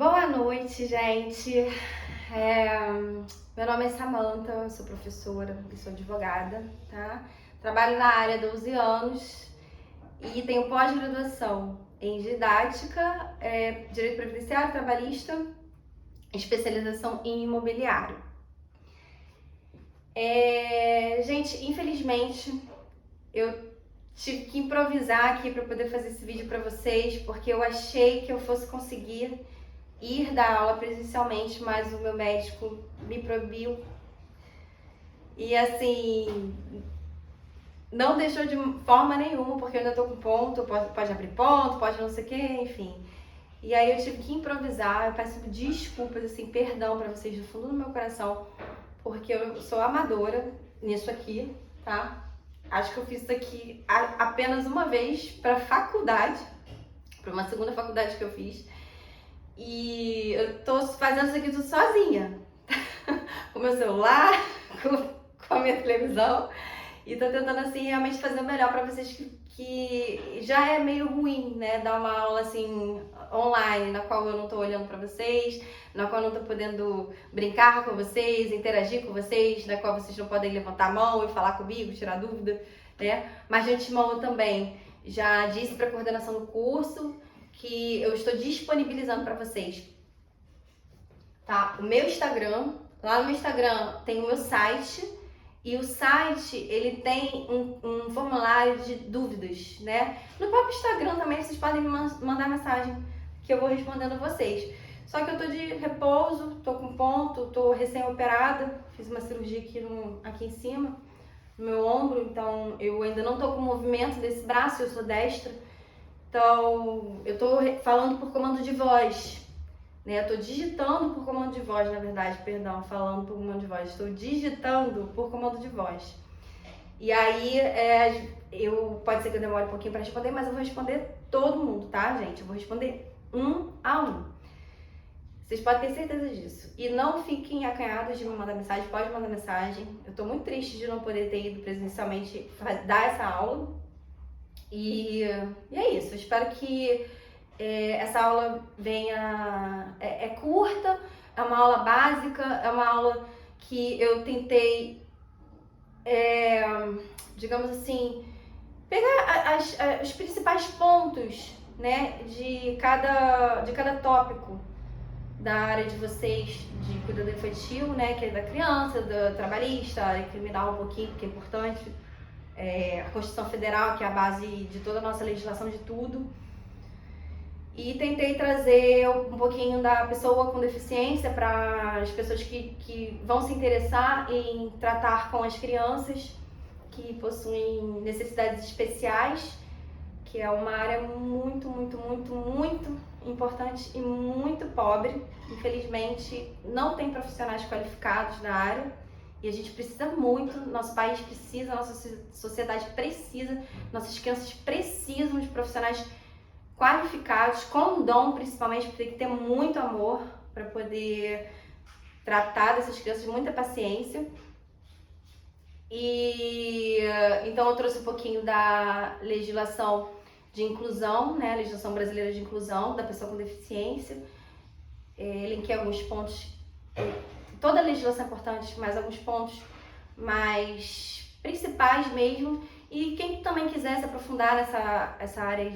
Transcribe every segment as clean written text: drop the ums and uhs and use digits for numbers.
Boa noite, gente. Meu nome é Samantha, eu sou professora e sou advogada, tá? Trabalho na área há 12 anos e tenho pós-graduação em didática, direito previdenciário, trabalhista, especialização em imobiliário. Gente, infelizmente, eu tive que improvisar aqui para poder fazer esse vídeo para vocês, porque eu achei que eu fosse conseguir ir dar aula presencialmente, mas o meu médico me proibiu. E assim, não deixou de forma nenhuma, porque eu ainda tô com ponto, pode abrir ponto, pode não sei o que, enfim. E aí eu tive que improvisar, eu peço desculpas, assim, perdão pra vocês do fundo do meu coração, porque eu sou amadora nisso aqui, tá? Acho que eu fiz isso aqui apenas uma vez pra faculdade, pra uma segunda faculdade que eu fiz. E eu tô fazendo isso aqui tudo sozinha. Com o meu celular, com a minha televisão. E tô tentando, assim, realmente fazer o melhor pra vocês que já é meio ruim, né? Dar uma aula, assim, online, na qual eu não tô olhando pra vocês, na qual eu não tô podendo brincar com vocês, interagir com vocês, na qual vocês não podem levantar a mão e falar comigo, tirar dúvida, né? Mas de antemão eu também já disse pra coordenação do curso que eu estou disponibilizando para vocês, tá? O meu Instagram, lá no meu Instagram tem o meu site, e o site, ele tem um formulário de dúvidas, né? No próprio Instagram também vocês podem me mandar mensagem que eu vou respondendo a vocês. Só que eu tô de repouso, tô com ponto, tô recém-operada, fiz uma cirurgia aqui em cima, no meu ombro, então eu ainda não tô com movimento desse braço, eu sou destra. Então, eu tô falando por comando de voz, né? Eu tô digitando por comando de voz, na verdade, perdão, falando por comando de voz. Estou digitando por comando de voz. E aí, pode ser que eu demore um pouquinho para responder, mas eu vou responder todo mundo, tá, gente? Eu vou responder um a um. Vocês podem ter certeza disso. E não fiquem acanhados de me mandar mensagem, pode mandar mensagem. Eu tô muito triste de não poder ter ido presencialmente dar essa aula. E é isso, eu espero que essa aula venha, é curta, é uma aula básica, é uma aula que eu tentei, digamos assim, pegar os principais pontos, né, de cada tópico da área de vocês de cuidado infantil, né, que é da criança, da trabalhista, área criminal um pouquinho, porque é importante. A Constituição Federal, que é a base de toda a nossa legislação, de tudo. E tentei trazer um pouquinho da pessoa com deficiência para as pessoas que vão se interessar em tratar com as crianças que possuem necessidades especiais, que é uma área muito, muito, muito, muito importante e muito pobre. Infelizmente, não tem profissionais qualificados na área. E a gente precisa muito, nosso país precisa, nossa sociedade precisa, nossas crianças precisam de profissionais qualificados, com dom principalmente, porque tem que ter muito amor para poder tratar dessas crianças, muita paciência. E então eu trouxe um pouquinho da legislação de inclusão, né, a legislação brasileira de inclusão da pessoa com deficiência. Linkei alguns pontos. Toda a legislação é importante, mas alguns pontos mais principais mesmo. E quem também quiser se aprofundar nessa área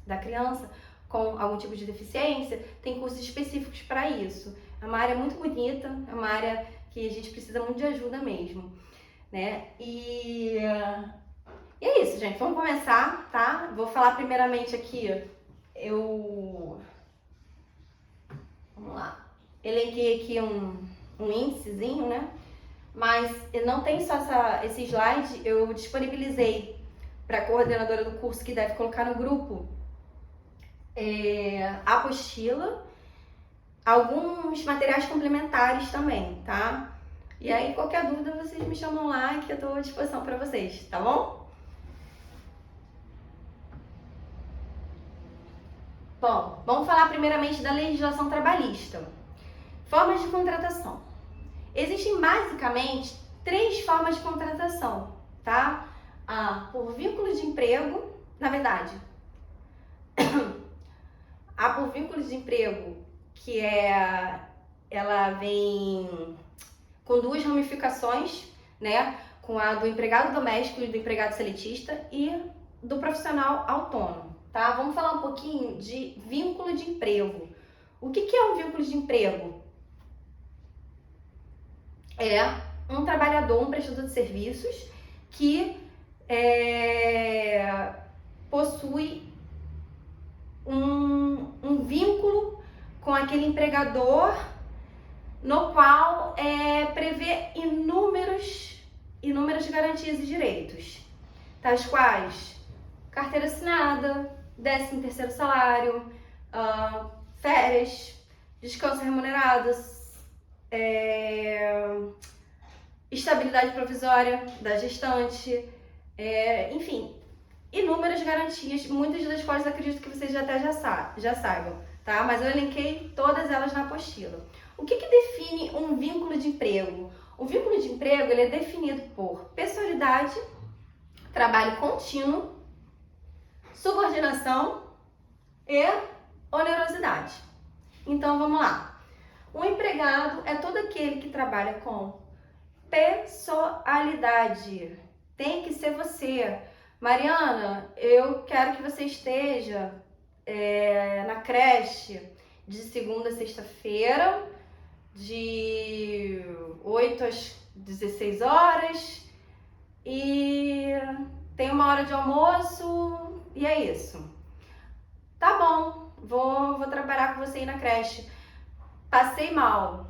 da criança com algum tipo de deficiência, tem cursos específicos para isso. É uma área muito bonita, é uma área que a gente precisa muito de ajuda mesmo, né? E é isso, gente. Vamos começar, tá? Vou falar primeiramente aqui, vamos lá. Elenquei aqui um índicezinho, né? Mas não tem só esse slide, eu disponibilizei para a coordenadora do curso, que deve colocar no grupo, a apostila, alguns materiais complementares também, tá? E aí, qualquer dúvida, vocês me chamam lá, que eu estou à disposição para vocês, tá bom? Bom, vamos falar primeiramente da legislação trabalhista. Formas de contratação. Existem basicamente 3 formas de contratação, tá? Por vínculo de emprego, na verdade, há por vínculo de emprego que ela vem com duas ramificações, né? Com a do empregado doméstico e do empregado seletista e do profissional autônomo, tá? Vamos falar um pouquinho de vínculo de emprego. O que é um vínculo de emprego? É um trabalhador, um prestador de serviços que possui um vínculo com aquele empregador no qual prevê inúmeras garantias e direitos, tais quais carteira assinada, 13º salário, férias, descanso remunerados, estabilidade provisória da gestante, enfim, inúmeras garantias, muitas das quais acredito que vocês já saibam, tá? Mas eu elenquei todas elas na apostila. O que define um vínculo de emprego? O vínculo de emprego ele é definido por pessoalidade, trabalho contínuo, subordinação e onerosidade. Então vamos lá. O empregado é todo aquele que trabalha com pessoalidade. Tem que ser você. Mariana, eu quero que você esteja na creche de segunda a sexta-feira, de 8 às 16 horas e tem uma hora de almoço e é isso. Tá bom, vou trabalhar com você aí na creche. Passei mal.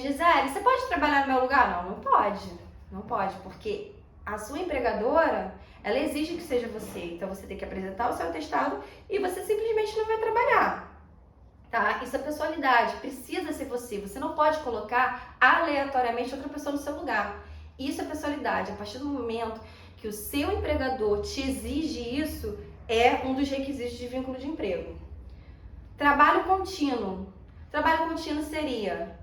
Gisele, você pode trabalhar no meu lugar? Não pode. Não pode, porque a sua empregadora, ela exige que seja você. Então você tem que apresentar o seu atestado e você simplesmente não vai trabalhar. Tá? Isso é pessoalidade, precisa ser você. Você não pode colocar aleatoriamente outra pessoa no seu lugar. Isso é pessoalidade. A partir do momento que o seu empregador te exige isso, é um dos requisitos de vínculo de emprego. Trabalho contínuo. Trabalho contínuo seria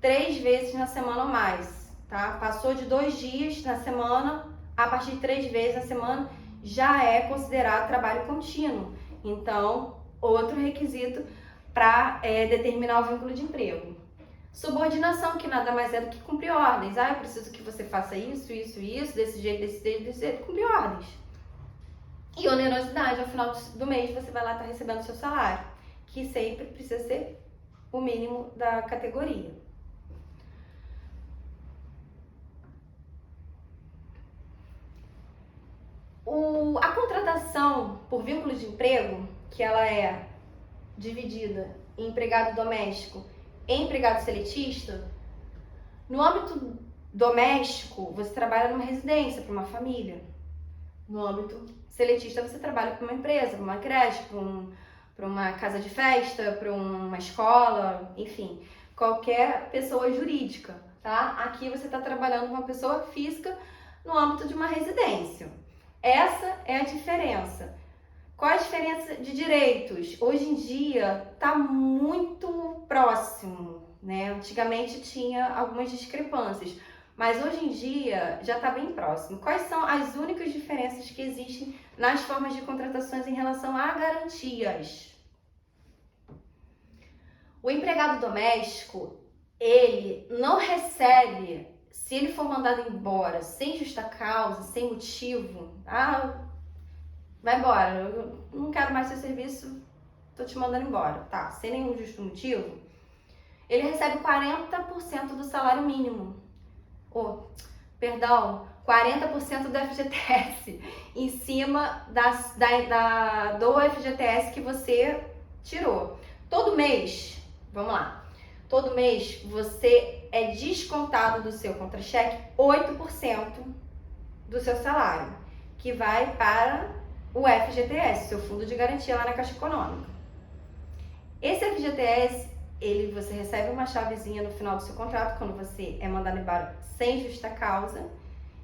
3 vezes na semana ou mais, tá? Passou de 2 dias na semana, a partir de 3 vezes na semana, já é considerado trabalho contínuo. Então, outro requisito para determinar o vínculo de emprego. Subordinação, que nada mais é do que cumprir ordens. Eu preciso que você faça isso, desse jeito, cumprir ordens. E onerosidade, ao final do mês você vai lá estar recebendo o seu salário, que sempre precisa ser o mínimo da categoria. A contratação por vínculo de emprego, que ela é dividida em empregado doméstico e empregado seletista, no âmbito doméstico, você trabalha numa residência, para uma família. No âmbito seletista, você trabalha para uma empresa, para uma creche, para uma casa de festa, para uma escola, enfim, qualquer pessoa jurídica, tá? Aqui você está trabalhando com uma pessoa física no âmbito de uma residência. Essa é a diferença. Qual a diferença de direitos? Hoje em dia está muito próximo, né? Antigamente tinha algumas discrepâncias, mas hoje em dia já está bem próximo. Quais são as únicas diferenças que existem nas formas de contratações em relação a garantias? O empregado doméstico, ele não recebe, se ele for mandado embora sem justa causa, sem motivo, vai embora, eu não quero mais seu serviço, tô te mandando embora, tá? Sem nenhum justo motivo, ele recebe 40% do salário mínimo. 40% do FGTS em cima do FGTS que você tirou. Todo mês, vamos lá, todo mês você é descontado do seu contra-cheque 8% do seu salário, que vai para o FGTS, seu fundo de garantia lá na Caixa Econômica. Esse FGTS, você recebe uma chavezinha no final do seu contrato, quando você é mandado embora sem justa causa,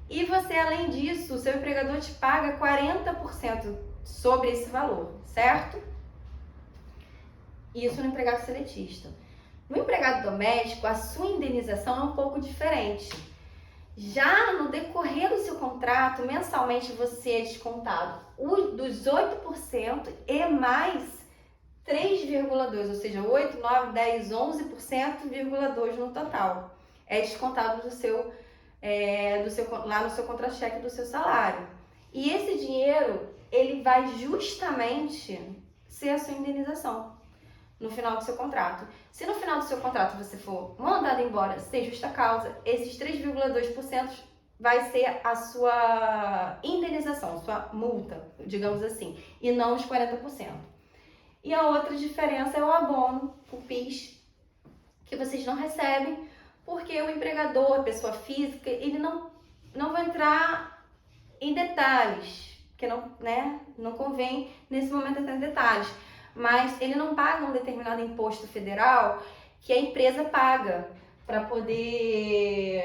e você, além disso, o seu empregador te paga 40% sobre esse valor, certo? Isso no empregado seletista. No empregado doméstico, a sua indenização é um pouco diferente. Já no decorrer do seu contrato, mensalmente você é descontado dos 8% e mais 3,2%, ou seja, 8, 9, 10, 11,2% no total. É descontado lá no seu contra-cheque do seu salário. E esse dinheiro, ele vai justamente ser a sua indenização no final do seu contrato. Se no final do seu contrato você for mandado embora sem justa causa, esses 3,2% vai ser a sua indenização, sua multa, digamos assim, e não os 40%. E a outra diferença é o abono, o PIS, que vocês não recebem, porque o empregador, a pessoa física, ele não vai entrar em detalhes, porque não convém nesse momento entrar em detalhes, mas ele não paga um determinado imposto federal que a empresa paga para poder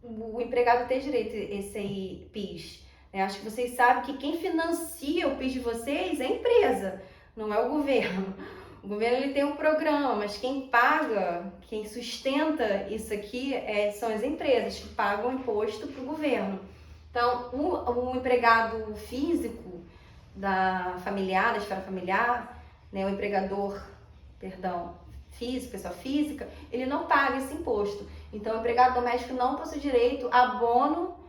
o empregado ter direito a esse aí, PIS. Acho que vocês sabem que quem financia o PIS de vocês é a empresa, não é o governo. O governo ele tem um programa, mas quem paga, quem sustenta isso aqui são as empresas que pagam imposto para o governo. Então, o empregado físico da esfera familiar, o empregador, físico, pessoa física, ele não paga esse imposto. Então, o empregado doméstico não possui direito a abono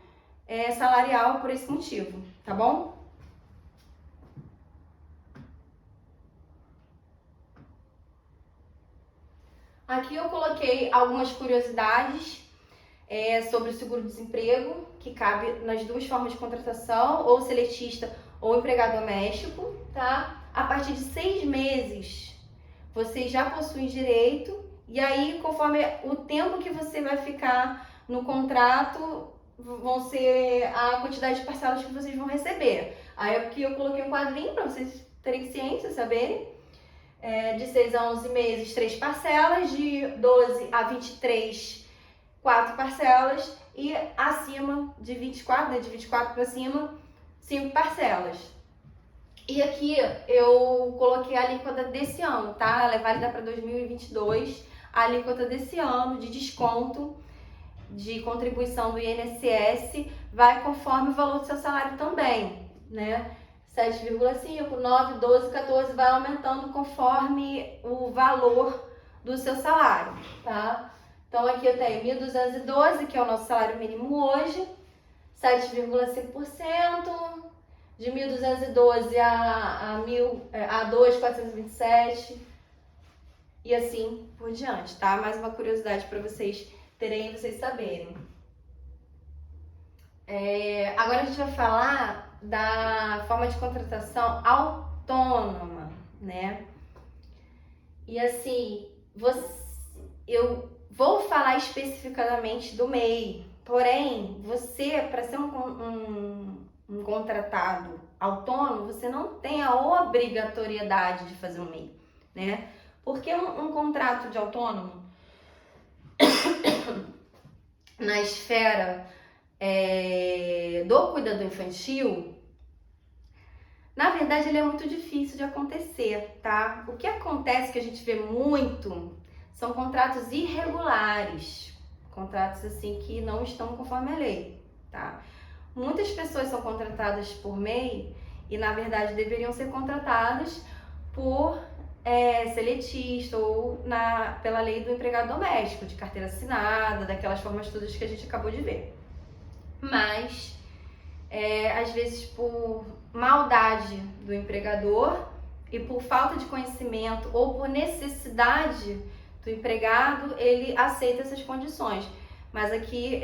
salarial por esse motivo, tá bom? Aqui eu coloquei algumas curiosidades sobre o seguro-desemprego, que cabe nas duas formas de contratação, ou seletista ou empregado doméstico, tá? A partir de 6 meses, vocês já possuem direito, e aí, conforme o tempo que você vai ficar no contrato, vão ser a quantidade de parcelas que vocês vão receber. Aí aqui eu coloquei um quadrinho para vocês terem ciência, saberem. De 6 a 11 meses, 3 parcelas, de 12 a 23, 4 parcelas, e acima de 24, de 24 para cima, 5 parcelas. E aqui eu coloquei a alíquota desse ano, tá? Ela é válida para 2022, a alíquota desse ano de desconto de contribuição do INSS vai conforme o valor do seu salário também, né? 7,5, 9, 12, 14 vai aumentando conforme o valor do seu salário, tá? Então aqui eu tenho 1.212, que é o nosso salário mínimo hoje, 7,5%, de 1.212 a 2.427 e assim por diante, tá? Mais uma curiosidade para vocês terem, vocês saberem. Agora a gente vai falar da forma de contratação autônoma, né? E assim, eu vou falar especificadamente do MEI, porém, você, para ser um contratado autônomo, você não tem a obrigatoriedade de fazer um MEI, né? Porque um contrato de autônomo na esfera do cuidador infantil, na verdade ele é muito difícil de acontecer, tá? O que acontece, que a gente vê muito, são contratos irregulares, contratos assim que não estão conforme a lei, tá? Muitas pessoas são contratadas por MEI e na verdade deveriam ser contratadas por seletista ou pela lei do empregado doméstico, de carteira assinada, daquelas formas todas que a gente acabou de ver. Mas, às vezes por maldade do empregador e por falta de conhecimento ou por necessidade do empregado, ele aceita essas condições. Mas aqui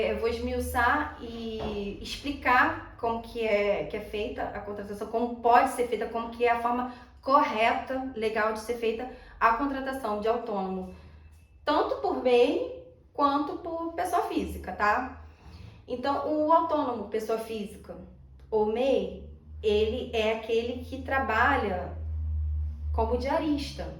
eu vou esmiuçar e explicar como que é feita a contratação, como pode ser feita, como que é a forma correta, legal de ser feita a contratação de autônomo, tanto por MEI quanto por pessoa física, tá? Então, o autônomo, pessoa física, ou MEI, ele é aquele que trabalha como diarista,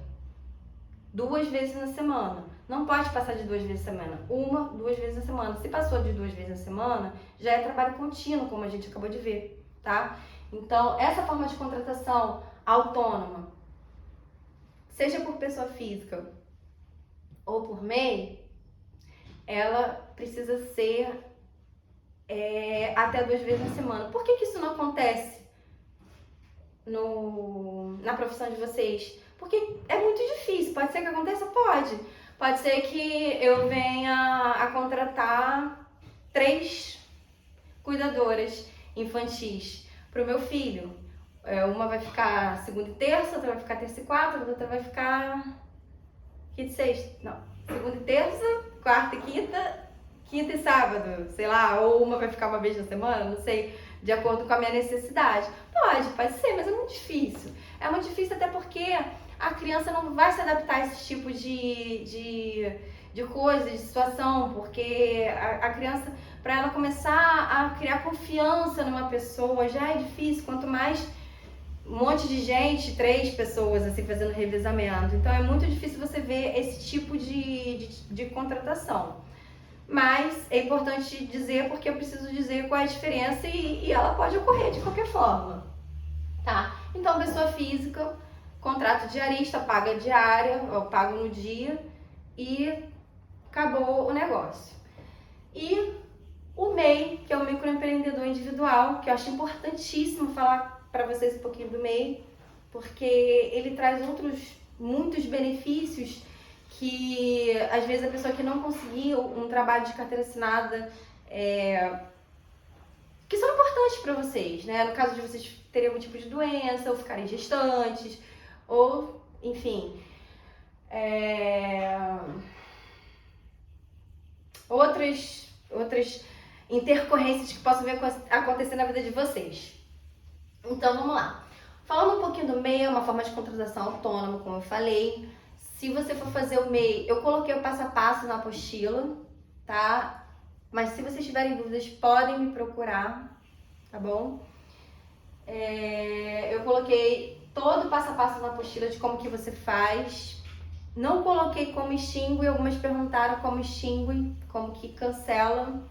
2 vezes na semana. Não pode passar de 2 vezes na semana, 1, 2 vezes na semana. Se passou de 2 vezes na semana, já é trabalho contínuo, como a gente acabou de ver, tá? Então, essa forma de contratação autônoma, seja por pessoa física ou por MEI, ela precisa ser até 2 vezes na semana. Por que isso não acontece na profissão de vocês? Porque é muito difícil. Pode ser que aconteça? Pode. Pode ser que eu venha a contratar 3 cuidadoras infantis para o meu filho. Uma vai ficar segunda e terça, outra vai ficar terça e quarta, outra vai ficar quinta e sexta. Não, segunda e terça, quarta e quinta e sábado, sei lá. Ou uma vai ficar uma vez na semana, não sei, de acordo com a minha necessidade. Pode ser, mas é muito difícil. É muito difícil até porque a criança não vai se adaptar a esse tipo de coisa, de situação, porque a criança, para ela começar a criar confiança numa pessoa, já é difícil, quanto mais um monte de gente, 3 pessoas assim fazendo revezamento. Então é muito difícil você ver esse tipo de contratação. Mas é importante dizer porque eu preciso dizer qual é a diferença e ela pode ocorrer de qualquer forma, tá? Então, pessoa física, contrato diarista, paga diária, eu pago no dia e acabou o negócio. E o MEI, que é o microempreendedor individual, que eu acho importantíssimo falar para vocês um pouquinho do MEI, porque ele traz muitos benefícios que às vezes a pessoa que não conseguiu um trabalho de carteira assinada que são importantes para vocês, né? No caso de vocês terem algum tipo de doença, ou ficarem gestantes, ou enfim, outras intercorrências que possam vir acontecer na vida de vocês. Então vamos lá. Falando um pouquinho do MEI, é uma forma de contratação autônoma, como eu falei. Se você for fazer o MEI, eu coloquei o passo a passo na apostila, tá? Mas se vocês tiverem dúvidas, podem me procurar, tá bom? Eu coloquei todo o passo a passo na apostila de como que você faz. Não coloquei como extingue, algumas perguntaram como extingue, como que cancela.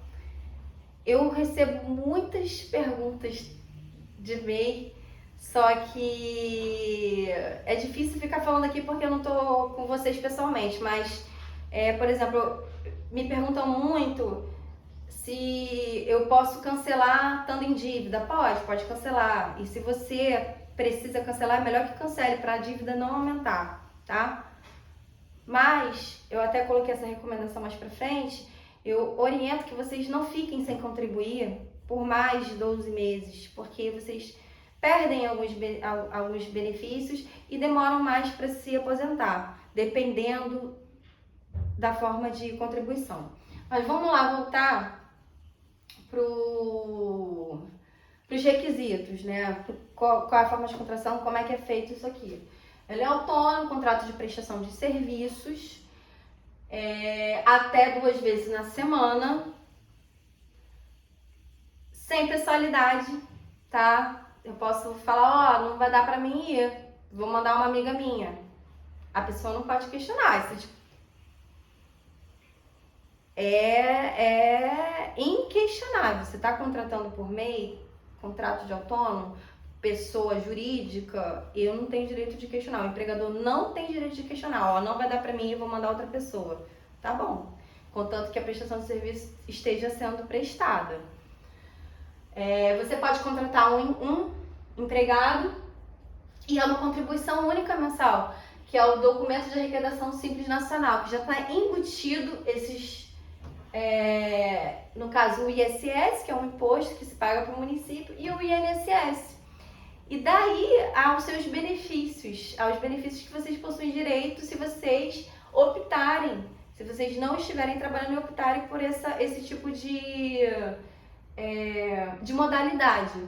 Eu recebo muitas perguntas de MEI, só que é difícil ficar falando aqui porque eu não tô com vocês pessoalmente, mas, por exemplo, me perguntam muito se eu posso cancelar estando em dívida. Pode cancelar. E se você precisa cancelar, é melhor que cancele para a dívida não aumentar, tá? Mas, eu até coloquei essa recomendação mais pra frente, eu oriento que vocês não fiquem sem contribuir por mais de 12 meses, porque vocês perdem alguns benefícios e demoram mais para se aposentar, dependendo da forma de contribuição. Mas vamos lá voltar para os requisitos, né? Qual é a forma de contratação, como é que é feito isso aqui. Ele é autônomo, contrato de prestação de serviços, até 2 vezes na semana, sem pessoalidade, tá? Eu posso falar, não vai dar pra mim ir, vou mandar uma amiga minha. A pessoa não pode questionar, isso é inquestionável. Você tá contratando por MEI, contrato de autônomo, pessoa jurídica, eu não tenho direito de questionar. O empregador não tem direito de questionar. Não vai dar pra mim, eu vou mandar outra pessoa. Tá bom. Contanto que a prestação de serviço esteja sendo prestada. Você pode contratar um empregado e é uma contribuição única mensal, que é o documento de arrecadação simples nacional, que já está embutido no caso o ISS, que é um imposto que se paga para o município, e o INSS. E daí aos seus benefícios, aos benefícios que vocês possuem direito se vocês optarem, se vocês não estiverem trabalhando e optarem por esse tipo de modalidade.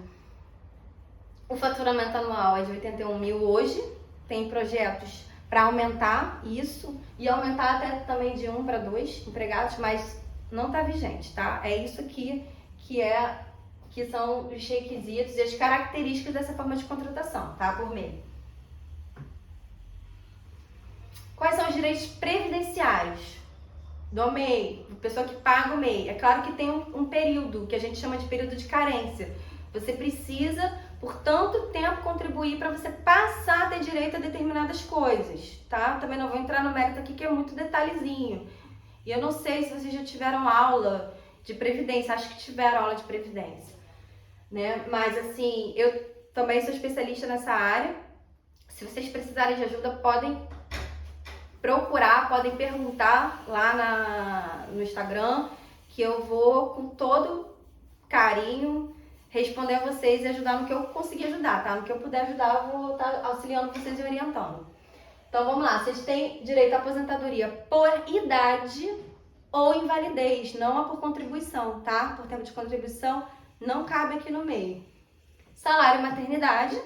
O faturamento anual é de 81 mil hoje, tem projetos para aumentar isso e aumentar até também de 1 para 2 empregados, mas não está vigente, tá? É isso aqui que são os requisitos e as características dessa forma de contratação, tá? Por MEI. Quais são os direitos previdenciários do MEI, pessoa que paga o MEI? É claro que tem um período que a gente chama de período de carência. Você precisa, por tanto tempo, contribuir para você passar a ter direito a determinadas coisas, tá? Também não vou entrar no mérito aqui, que é muito detalhezinho. E eu não sei se vocês já tiveram aula de previdência, acho que tiveram aula de previdência, né? Mas assim, também sou especialista nessa área. Se vocês precisarem de ajuda, podem procurar, podem perguntar lá no Instagram, que eu vou com todo carinho responder a vocês e ajudar no que eu conseguir ajudar, tá? No que eu puder ajudar, eu vou estar auxiliando vocês e orientando. Então vamos lá, vocês têm direito à aposentadoria por idade ou invalidez, não a por contribuição, tá? Por tempo de contribuição não cabe aqui no meio. Salário maternidade,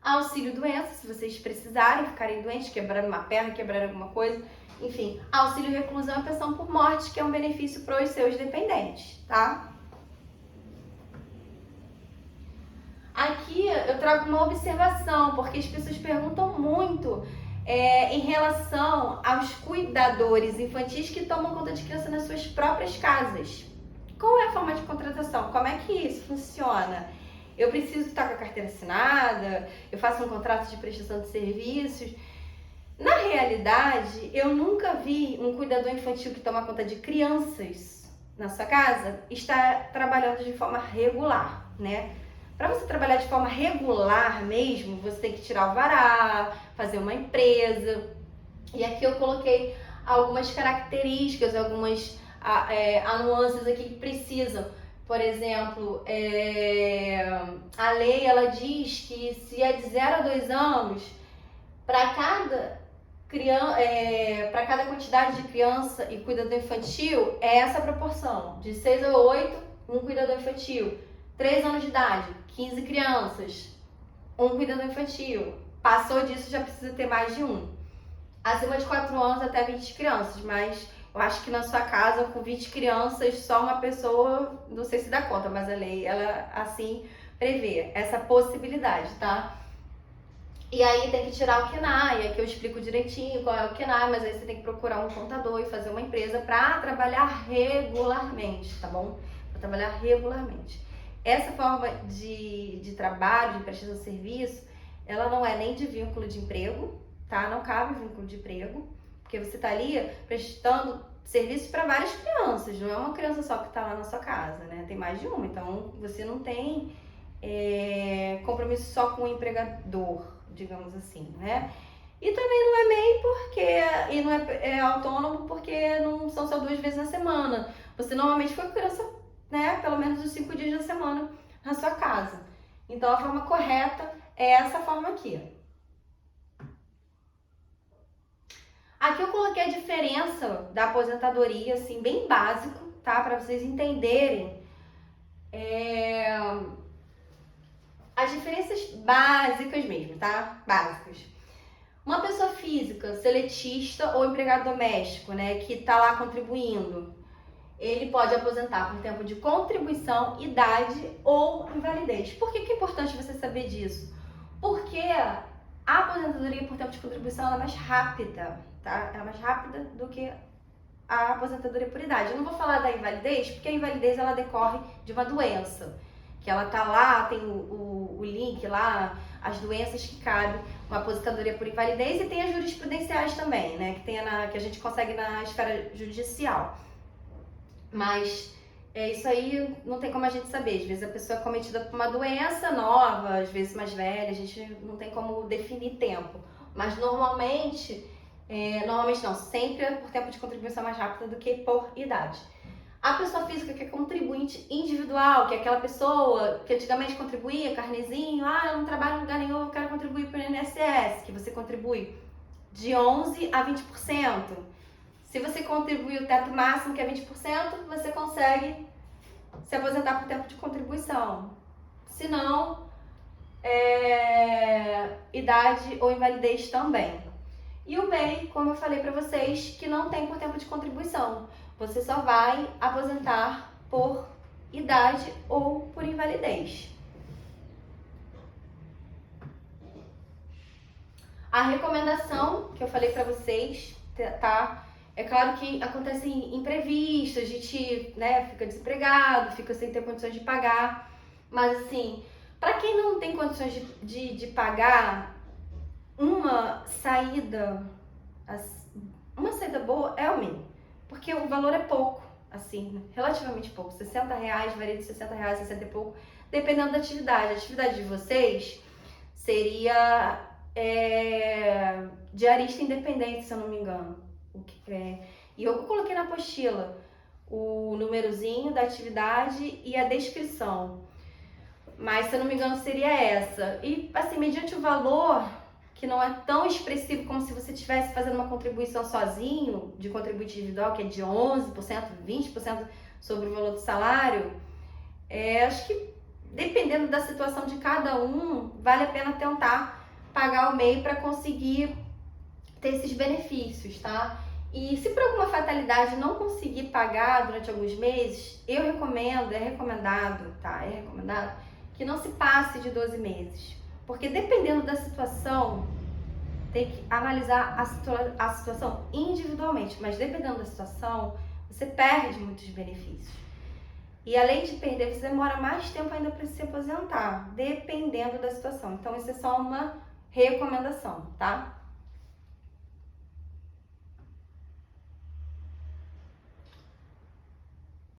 auxílio doença, se vocês precisarem, ficarem doentes, quebrarem uma perna, quebrarem alguma coisa, enfim, auxílio reclusão e pensão por morte, que é um benefício para os seus dependentes, tá? Aqui eu trago uma observação, porque as pessoas perguntam muito em relação aos cuidadores infantis que tomam conta de criança nas suas próprias casas. Qual é a forma de contratação? Como é que isso funciona? Eu preciso estar com a carteira assinada? Eu faço um contrato de prestação de serviços? Na realidade, eu nunca vi um cuidador infantil que toma conta de crianças na sua casa estar trabalhando de forma regular, né? Para você trabalhar de forma regular mesmo, você tem que tirar o alvará, fazer uma empresa. E aqui eu coloquei algumas características, algumas nuances aqui que precisam. Por exemplo, a lei ela diz que se é de 0 a 2 anos, para cada quantidade de criança e cuidador infantil, é essa proporção. De 6 a 8, um cuidador infantil. 3 anos de idade, 15 crianças, um cuidador infantil. Passou disso, já precisa ter mais de um. Acima de 4 anos, até 20 crianças, mas eu acho que na sua casa, com 20 crianças, só uma pessoa, não sei se dá conta, mas a lei, ela assim prevê essa possibilidade, tá? E aí tem que tirar o KNAI, aqui eu explico direitinho qual é o KNAI, mas aí você tem que procurar um contador e fazer uma empresa para trabalhar regularmente, tá bom? Para trabalhar regularmente. Essa forma de trabalho, de prestação de serviço, ela não é nem de vínculo de emprego, tá? Não cabe vínculo de emprego, porque você tá ali prestando serviço para várias crianças, não é uma criança só que tá lá na sua casa, né? Tem mais de uma, então você não tem compromisso só com o empregador, digamos assim, né? E também não é MEI e não é autônomo porque não são só 2 vezes na semana. Você normalmente foi criança, né, pelo menos os 5 dias da semana na sua casa. Então a forma correta é essa forma aqui. Aqui eu coloquei a diferença da aposentadoria, assim, bem básico, tá? Para vocês entenderem as diferenças básicas mesmo, tá? Básicas. Uma pessoa física, seletista ou empregado doméstico, né, que tá lá contribuindo, ele pode aposentar por tempo de contribuição, idade ou invalidez. Por que é importante você saber disso? Porque a aposentadoria por tempo de contribuição ela é mais rápida, tá? Ela é mais rápida do que a aposentadoria por idade. Eu não vou falar da invalidez, porque a invalidez ela decorre de uma doença, que ela tá lá, tem o link lá, as doenças que cabem, uma aposentadoria por invalidez, e tem as jurisprudenciais também, né? Que a gente consegue na esfera judicial. Mas isso aí não tem como a gente saber. Às vezes a pessoa é cometida por uma doença nova, às vezes mais velha, a gente não tem como definir tempo. Mas normalmente não, sempre é por tempo de contribuição mais rápida do que por idade. A pessoa física que é contribuinte individual, que é aquela pessoa que antigamente contribuía, carnezinho, eu não trabalho em lugar nenhum, eu quero contribuir para o INSS, que você contribui de 11% a 20%. Se você contribuir o teto máximo, que é 20%, você consegue se aposentar por tempo de contribuição. Se não, idade ou invalidez também. E o MEI, como eu falei para vocês, que não tem por tempo de contribuição. Você só vai aposentar por idade ou por invalidez. A recomendação que eu falei para vocês, tá? É claro que acontecem imprevistos, a gente, né, fica desempregado, fica sem ter condições de pagar. Mas assim, para quem não tem condições de pagar, uma saída boa é o mínimo. Porque o valor é pouco, assim, relativamente pouco. R$60, varia de R$60, 60 e pouco, dependendo da atividade. A atividade de vocês seria diarista independente, se eu não me engano. E eu coloquei na apostila o númerozinho da atividade e a descrição. Mas, se eu não me engano, seria essa. E, assim, mediante o valor, que não é tão expressivo como se você estivesse fazendo uma contribuição sozinho, de contribuinte individual, que é de 11%, 20% sobre o valor do salário, acho que, dependendo da situação de cada um, vale a pena tentar pagar o MEI para conseguir ter esses benefícios, tá? E se por alguma fatalidade não conseguir pagar durante alguns meses, é recomendado que não se passe de 12 meses. Porque dependendo da situação, tem que analisar a situação individualmente, mas dependendo da situação, você perde muitos benefícios. E além de perder, você demora mais tempo ainda para se aposentar, dependendo da situação. Então, isso é só uma recomendação, tá?